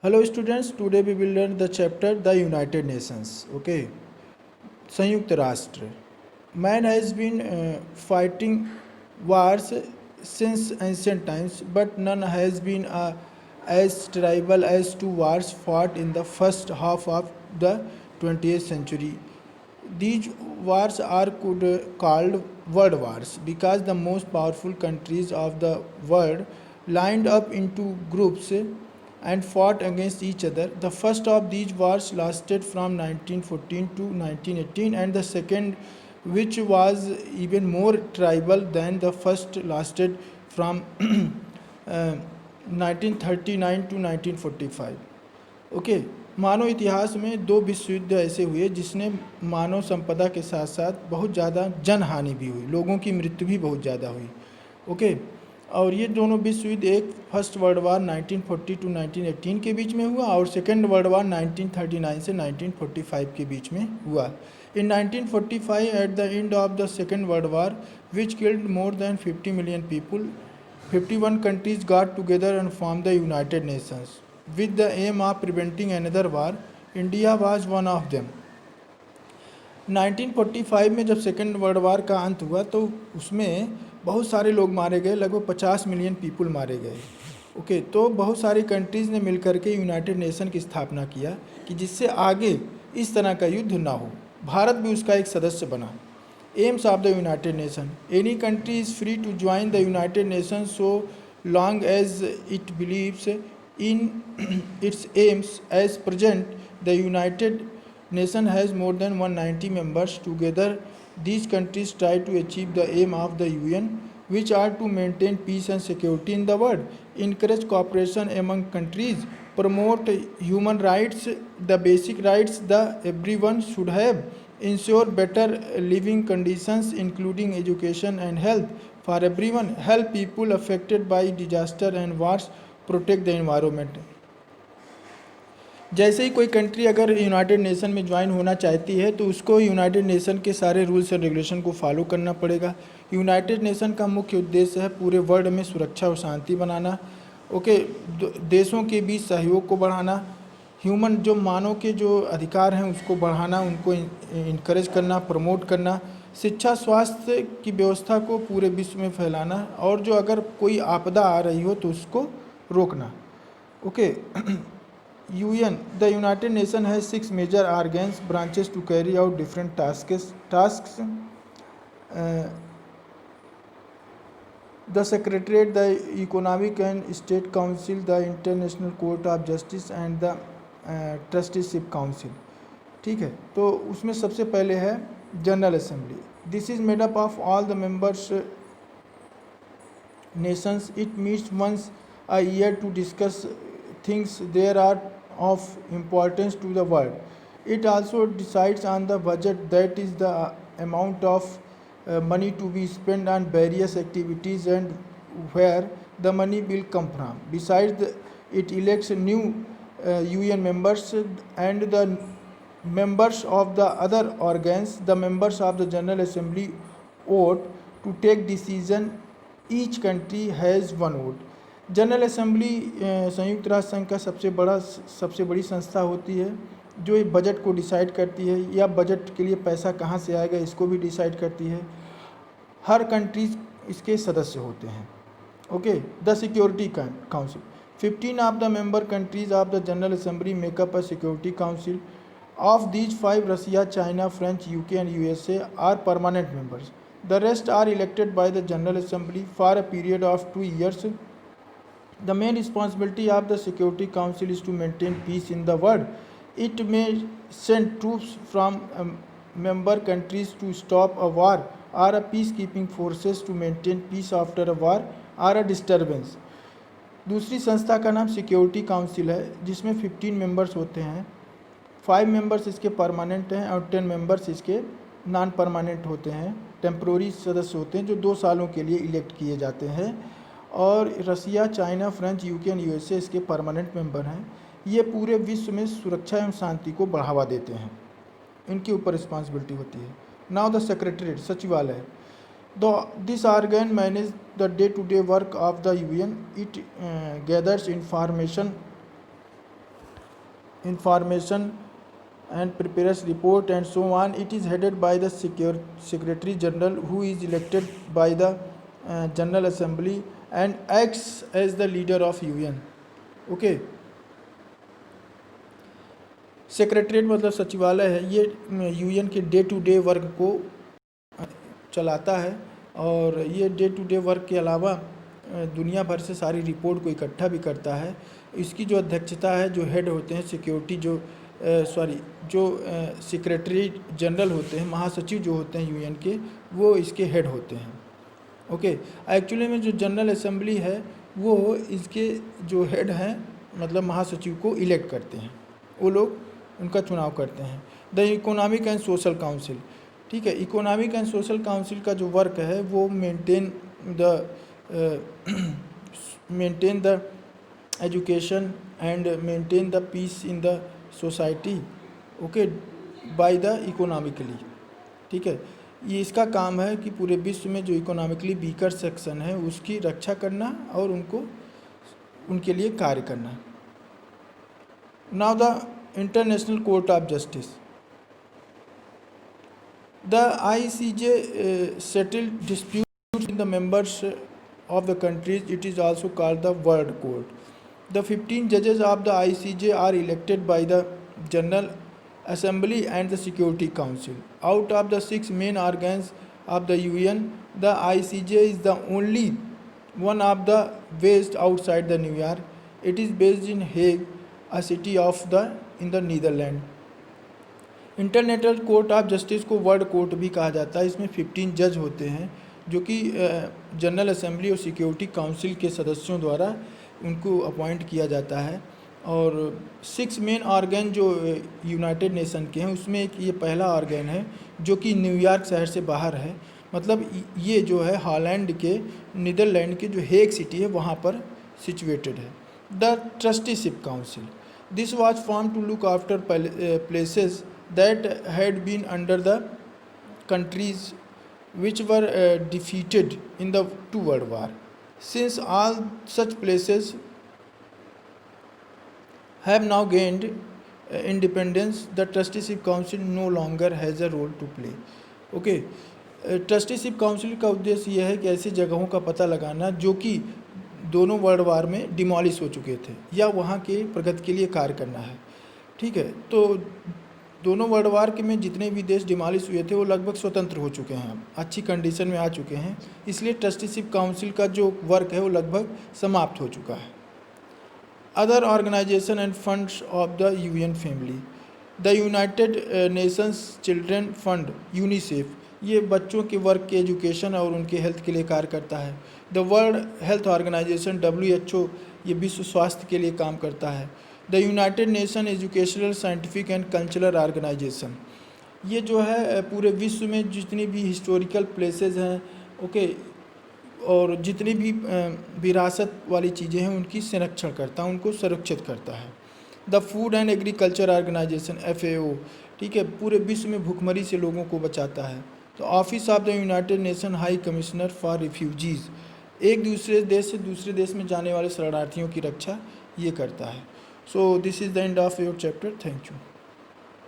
Hello students, today we will learn the chapter The United Nations. Okay, संयुक्त राष्ट्र. Man has been fighting wars since ancient times, but none has been as terrible as two wars fought in the first half of the 20th century. These wars are called world wars because the most powerful countries of the world lined up into groups and fought against each other. The first of these wars lasted from 1914 to 1918, and the second, which was even more tribal than the first, lasted from 1939 to 1945. Okay, मानव इतिहास में दो विश्व युद्ध ऐसे हुए जिसने मानव संपदा के साथ साथ बहुत ज़्यादा जनहानि भी हुई, लोगों की मृत्यु भी बहुत ज़्यादा हुई. ओके, और ये दोनों विश्व युद्ध, एक फर्स्ट वर्ल्ड वार 1940 टू 1918 के बीच में हुआ और सेकेंड वर्ल्ड वार 1939 से 1945 के बीच में हुआ. इन 1945, at the end of the second world war, which killed more than 50 million people, 51 countries got together and formed the United Nations. With the aim of preventing another war, India was one of them. 1945 में जब second world war का अंत हुआ तो उसमें बहुत सारे लोग मारे गए, लगभग 50 मिलियन पीपल मारे गए. ओके, तो बहुत सारी कंट्रीज़ ने मिलकर के यूनाइटेड नेशन की स्थापना किया कि जिससे आगे इस तरह का युद्ध ना हो. भारत भी उसका एक सदस्य बना. Aims of the United Nations. Any country is free to join the United Nations so long as it believes in its aims. As present, the United Nations has more than 190 members. Together, these countries try to achieve the aim of the UN, which are to maintain peace and security in the world, encourage cooperation among countries, promote human rights, the basic rights that everyone should have, ensure better living conditions including education and health for everyone, help people affected by disaster and wars, protect the environment. जैसे ही कोई country अगर United nation में join होना चाहती है तो उसको United nation के सारे रूल्स एंड रेगुलेशन को फॉलो करना पड़ेगा. यूनाइटेड नेशन का मुख्य उद्देश्य है पूरे वर्ल्ड में सुरक्षा और शांति बनाना. ओके, देशों के बीच सहयोग को बढ़ाना, ह्यूमन जो मानव के जो अधिकार हैं उसको बढ़ाना, उनको इनकरेज करना, प्रमोट करना, शिक्षा स्वास्थ्य की व्यवस्था को पूरे विश्व में फैलाना, और जो अगर कोई आपदा आ रही हो तो उसको रोकना. Okay, UN, the United Nations has 6 major organs, branches to carry out different tasks. The Secretariat, the Economic and State Council, the International Court of Justice and the Trusteeship Council. ठीक है, तो उसमें सबसे पहले है general assembly. This is made up of all the members nations. It meets once a year to discuss things there are of importance to the world. It also decides on the budget, that is the amount of money to be spent on various activities and where the money will come from. Besides, it elects new UN members and the members of the other organs. The members of the General Assembly vote to take decision. Each country has one vote. General assembly संयुक्त राष्ट्र संघ का सबसे बड़ी संस्था होती है जो ये बजट को डिसाइड करती है, या बजट के लिए पैसा कहाँ से आएगा इसको भी डिसाइड करती है. हर कंट्रीज इसके सदस्य होते हैं. Okay, the security council. 15 of the member countries of the General Assembly make up a Security Council. Of these, 5, Russia, China, French, UK and USA, are permanent members. The rest are elected by the General Assembly for a period of 2 years. The main responsibility of the Security Council is to maintain peace in the world. It may send troops from member countries to stop a war or a peacekeeping forces to maintain peace after a war or a disturbance. दूसरी संस्था का नाम security council है जिसमें 15 members होते हैं. 5 members इसके permanent हैं और 10 मेंबर्स इसके नॉन परमानेंट होते हैं, टेम्प्रोरी सदस्य होते हैं जो 2 सालों के लिए इलेक्ट किए जाते हैं. और Russia, China, French, UK and USA इसके परमानेंट मेंबर हैं. ये पूरे विश्व में सुरक्षा एवं शांति को बढ़ावा देते हैं, इनके ऊपर रिस्पॉन्सिबिलिटी होती है. नाउ द सेक्रेटरीट, सचिवालय. This organ manages the day-to-day work of the UN. It gathers information information and prepares report and so on. It is headed by the Secretary General, who is elected by the General Assembly and acts as the leader of UN. Okay. Secretariat मतलब सचिवालय है, ये UN के day to day work को चलाता है और ये डे टू डे वर्क के अलावा दुनिया भर से सारी रिपोर्ट को इकट्ठा भी करता है। इसकी जो अध्यक्षता है, जो हेड होते हैं सिक्योरिटी, जो सेक्रेटरी जनरल होते हैं, महासचिव जो होते हैं यूएन के, वो इसके हेड होते हैं। ओके। एक्चुअली में जो जनरल असेंबली है वो इसके जो हेड हैं मतलब महासचिव को इलेक्ट करते हैं, वो लोग उनका चुनाव करते हैं। The economic and social council, ठीक है, इकोनॉमिक एंड सोशल काउंसिल का जो वर्क है वो maintain the education and maintain the peace in the society, okay, by the economically, ठीक है। ये इसका काम है कि पूरे विश्व में जो इकोनॉमिकली वीकर सेक्शन है उसकी रक्षा करना और उनके लिए कार्य करना। Now the international court of justice, the ICJ settled disputes in the members of the countries. It is also called the World Court. The 15 judges of the ICJ are elected by the General Assembly and the Security Council. Out of the 6 main organs of the UN, the ICJ is the only one of the based outside the New York. It is based in Hague, a city in the Netherlands. International court of justice को world court भी कहा जाता है। इसमें 15 जज होते हैं जो कि जनरल असेंबली और सिक्योरिटी काउंसिल के सदस्यों द्वारा उनको अपॉइंट किया जाता है। और 6 मेन ऑर्गन जो यूनाइटेड नेशन के हैं उसमें एक ये पहला ऑर्गन है जो कि न्यूयॉर्क शहर से बाहर है, मतलब ये जो है हॉलैंड के नीदरलैंड के जो हेग सिटी है वहाँ पर सिचुएटेड है। The trusteeship council, this was form to look after places that had been under the countries which were defeated in the 2 World War. Since all such places have now gained independence, the Trusteeship Council no longer has a role to play. Okay, trusteeship council का उद्देश्य यह है कि ऐसी जगहों का पता लगाना जो कि दोनों वर्ल्ड वार में डिमॉलिश हो चुके थे या वहाँ के प्रगति के लिए कार्य करना है, ठीक है। तो दोनों वर्ल्ड वार के में जितने भी देश डिमॉलिश हुए थे वो लगभग स्वतंत्र हो चुके हैं, अच्छी कंडीशन में आ चुके हैं, इसलिए ट्रस्टीशिप काउंसिल का जो वर्क है वो लगभग समाप्त हो चुका है। Other organization and funds of the UN family, the United Nations children fund UNICEF, ये बच्चों के वर्क के एजुकेशन और उनके हेल्थ के लिए कार्य करता है। The world health organization WHO, ये विश्व स्वास्थ्य के लिए काम करता है। The United Nation educational scientific and cultural organization, ये जो है पूरे विश्व में जितनी भी हिस्टोरिकल प्लेसेस हैं, ओके, और जितनी भी विरासत वाली चीज़ें हैं उनकी संरक्षण करता है, उनको सुरक्षित करता है। The food and agriculture organization FAO, ठीक है, पूरे विश्व में भुखमरी से लोगों को बचाता है। तो office of the United nation high commissioner for refugees, एक दूसरे देश से दूसरे देश में जाने वाले शरणार्थियों की रक्षा ये करता है। So this is the end of your chapter. Thank you.